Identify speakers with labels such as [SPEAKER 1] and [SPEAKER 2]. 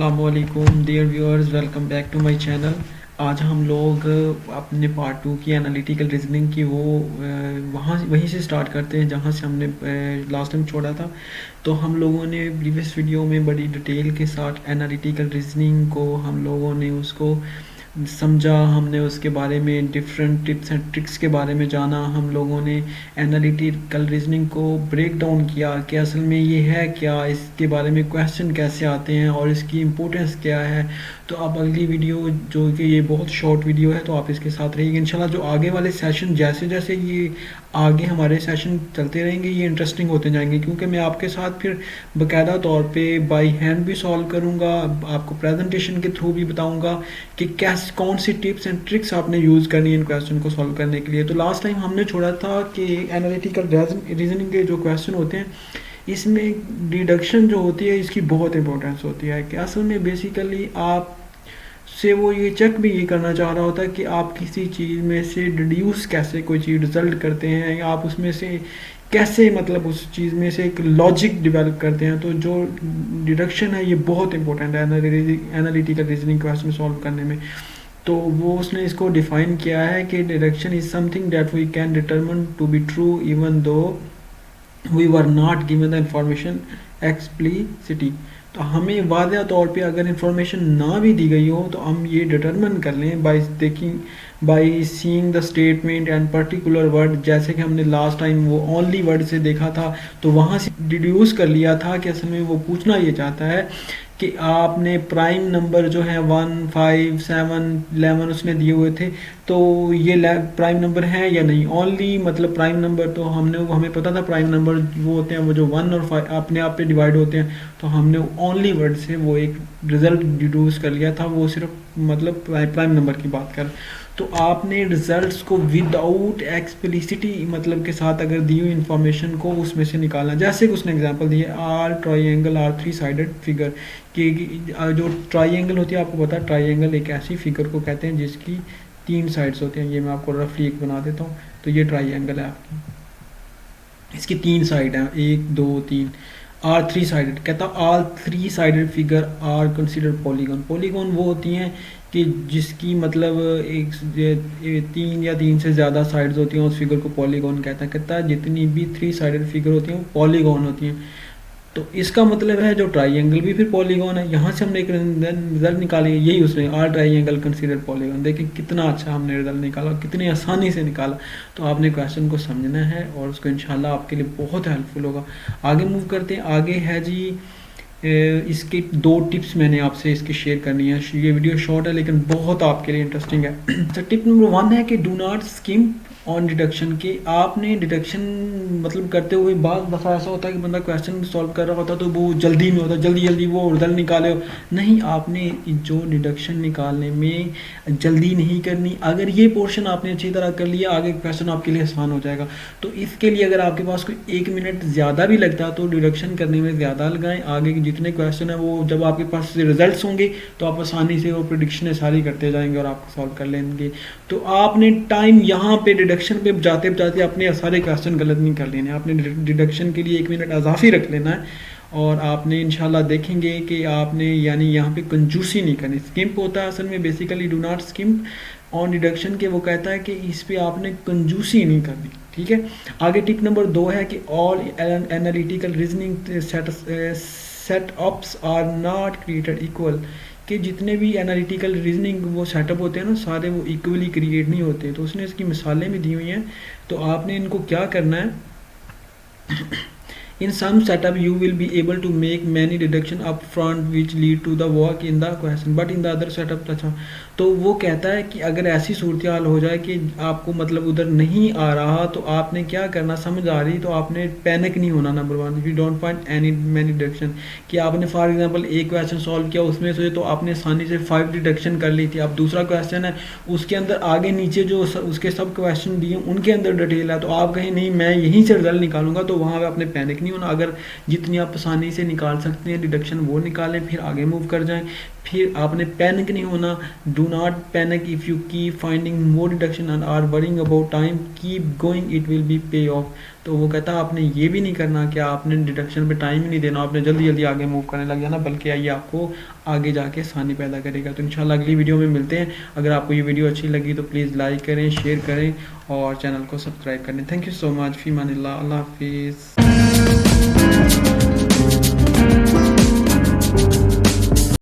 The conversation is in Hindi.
[SPEAKER 1] अस्सलामुअलैकुम dear viewers, welcome back to my channel. आज हम लोग अपने पार्ट टू की एनालिटिकल रीजनिंग की वहाँ वहीं से स्टार्ट करते हैं जहाँ से हमने लास्ट टाइम छोड़ा था। तो हम लोगों ने प्रीवियस वीडियो में बड़ी डिटेल के साथ एनालिटिकल रीजनिंग को हम लोगों ने उसको समझा, हमने उसके बारे में डिफरेंट टिप्स एंड ट्रिक्स के बारे में जाना। हम लोगों ने एनालिटिकल रीजनिंग को ब्रेक डाउन किया कि असल में ये है क्या, इसके बारे में क्वेश्चन कैसे आते हैं और इसकी इम्पोर्टेंस क्या है। तो अब अगली वीडियो जो कि ये बहुत शॉर्ट वीडियो है तो आप इसके साथ रहिएगा इंशाल्लाह। जो आगे वाले सेशन जैसे जैसे ये आगे हमारे सेशन चलते रहेंगे ये इंटरेस्टिंग होते जाएंगे, क्योंकि मैं आपके साथ फिर बाकायदा तौर पे बाय हैंड भी सॉल्व करूँगा, आपको प्रेजेंटेशन के थ्रू भी बताऊँगा कि कैसे कौन सी टिप्स एंड ट्रिक्स आपने यूज़ करनी है इन क्वेश्चन को सॉल्व करने के लिए। तो लास्ट टाइम हमने छोड़ा था कि एनालिटिकल रीजनिंग के जो क्वेश्चन होते हैं इसमें डिडक्शन जो होती है इसकी बहुत इंपॉर्टेंस होती है कि असल में बेसिकली आप से वो ये चेक भी ये करना चाह रहा होता है कि आप किसी चीज़ में से डिड्यूस कैसे कोई चीज़ रिजल्ट करते हैं, या आप उसमें से कैसे मतलब उस चीज़ में से एक लॉजिक डेवलप करते हैं। तो जो डिडक्शन है ये बहुत इंपॉर्टेंट है एनालिटिकल रीजनिंग क्वेश्चन सॉल्व करने में। तो वो उसने इसको डिफाइन किया है कि deduction is something that we can determine to be true even though we were not given the information explicitly. तो हमें वाज़ह तौर पे अगर इंफॉर्मेशन ना भी दी गई हो तो हम ये डिटरमिन कर लें by seeing the statement and particular word, जैसे कि हमने लास्ट टाइम वो ओनली वर्ड से देखा था। तो वहाँ से डिड्यूस कर लिया था कि असल में वो पूछना ये चाहता है कि आपने प्राइम नंबर जो है 1, 5, 7, 11 उसने दिए हुए थे, तो ये प्राइम नंबर है या नहीं। ओनली मतलब प्राइम नंबर तो हमें पता था प्राइम नंबर वो होते हैं वो जो 1 और 5 अपने आप पे डिवाइड होते हैं। तो हमने ओनली वर्ड से वो एक रिजल्ट डिड्यूस कर लिया था, वो सिर्फ मतलब प्राइम नंबर की बात कर। तो आपने रिजल्ट्स को विदाउट एक्सप्लिसिटी मतलब के साथ अगर दी हुई इंफॉर्मेशन को उसमें से निकालना, जैसे कि उसने एग्जांपल दी है are triangle are 3 sided figure कि जो ट्राइंगल होती है आपको पता है ट्राइंगल एक ऐसी फिगर को कहते हैं जिसकी 3 साइड्स होती हैं। ये मैं आपको रफली एक बना देता हूँ। तो ये ट्राइंगल है आपकी, इसकी 3 साइड हैं 1 2 3। आर 3 साइडेड कहता all 3 sided figure are consider polygon. Polygon वो होती हैं कि जिसकी मतलब 3 या 3 से ज़्यादा साइड्स होती हैं, उस फिगर को पॉलीगॉन कहता है जितनी भी 3 साइडेड फिगर होती हैं वो पॉलीगॉन होती हैं। तो इसका मतलब है जो ट्राइंगल भी फिर पॉलीगॉन है। यहाँ से हमने एक रिजल्ट निकाली, यही उसने आर ट्राइंगल कंसीडर पॉलीगॉन। देखिए कितना अच्छा हमने रिजल्ट निकाला, कितनी आसानी से निकाला। तो आपने क्वेश्चन को समझना है और उसको इंशाल्लाह आपके लिए बहुत हेल्पफुल होगा। आगे मूव करते हैं। आगे है जी इसकी 2 टिप्स मैंने आपसे इसकी शेयर करनी है। ये वीडियो शॉर्ट है लेकिन बहुत आपके लिए इंटरेस्टिंग है। तो टिप नंबर 1 है कि do not scheme on deduction. के आपने डिडक्शन मतलब करते हुए बाद दफ़ा ऐसा होता है कि बंदा क्वेश्चन सॉल्व कर रहा होता है तो वो जल्दी में होता है, जल्दी जल्दी वो रिजल्ट निकाले हो। नहीं, आपने जो डिडक्शन निकालने में जल्दी नहीं करनी। अगर ये पोर्शन आपने अच्छी तरह कर लिया आगे क्वेश्चन आपके लिए आसान हो जाएगा। तो इसके लिए अगर आपके पास कोई 1 मिनट ज़्यादा भी लगता है तो डिडक्शन करने में ज़्यादा लगाएं। आगे के जितने क्वेश्चन है वो जब आपके पास रिजल्ट्स होंगे तो आप आसानी से वो प्रिडिक्शनें सारी करते जाएंगे और आपको सॉल्व कर लेंगे। तो आपने टाइम यहाँ पे डिडक्शन पे जाते जाते अपने सारे क्वेश्चन गलत नहीं कर लेने। आपने डिडक्शन के लिए 1 मिनट अजाफी रख लेना है और आपने इंशाल्लाह देखेंगे कि आपने यानी यहाँ पे कंजूसी नहीं करनी। स्किम्प होता है असल में basically do not skimp on deduction के, वो कहता है कि इस पे आपने कंजूसी नहीं करनी। ठीक है। आगे टिप नंबर 2 है कि all analytical reasoning setups are not created equal. कि जितने भी एनालिटिकल रीजनिंग वो सेटअप होते हैं ना सारे वो इक्वली क्रिएट नहीं होते। तो उसने इसकी मिसालें भी दी हुई हैं। तो आपने इनको क्या करना है, in some setup you will be able to make many deduction up front which lead to the work in the question but in the other setup। अच्छा, तो वो कहता है कि अगर ऐसी सूरत हाल हो जाए कि आपको मतलब उधर नहीं आ रहा तो आपने क्या करना, समझ आ रही तो आपने पैनिक नहीं होना। Number 1, if you don't find any many deduction. कि आपने फॉर एग्जांपल एक क्वेश्चन सॉल्व किया उसमें से तो आपने आसानी से 5 डिडक्शन कर ली थी। अब दूसरा क्वेश्चन है उसके अंदर आगे नीचे जो उसके सब क्वेश्चन दिए उनके अंदर डिटेल है, तो आप कहीं नहीं मैं यहीं से रिजल्ट निकालूंगा, तो वहाँ पर आपने पैनिक नहीं होना। अगर जितनी आप आसानी से निकाल सकते हैं डिडक्शन वो निकालें, फिर आगे मूव कर जाएं। फिर आपने पैनिक नहीं होना। Do not panic if you keep finding more deduction and are worrying about time, keep going, it will be pay off. तो वो कहता आपने ये भी नहीं करना कि आपने डिडक्शन पे टाइम ही नहीं देना, आपने जल्दी जल्दी आगे मूव करने लग जाना, बल्कि ये आपको आगे जाके आसानी पैदा करेगा। तो इंशाल्लाह अगली वीडियो में मिलते हैं। अगर आपको ये वीडियो अच्छी लगी तो प्लीज़ लाइक करें, शेयर करें और चैनल को सब्सक्राइब करें। Thank you so much. फ़ी अमानिल्लाह। अल्लाह हाफिज़।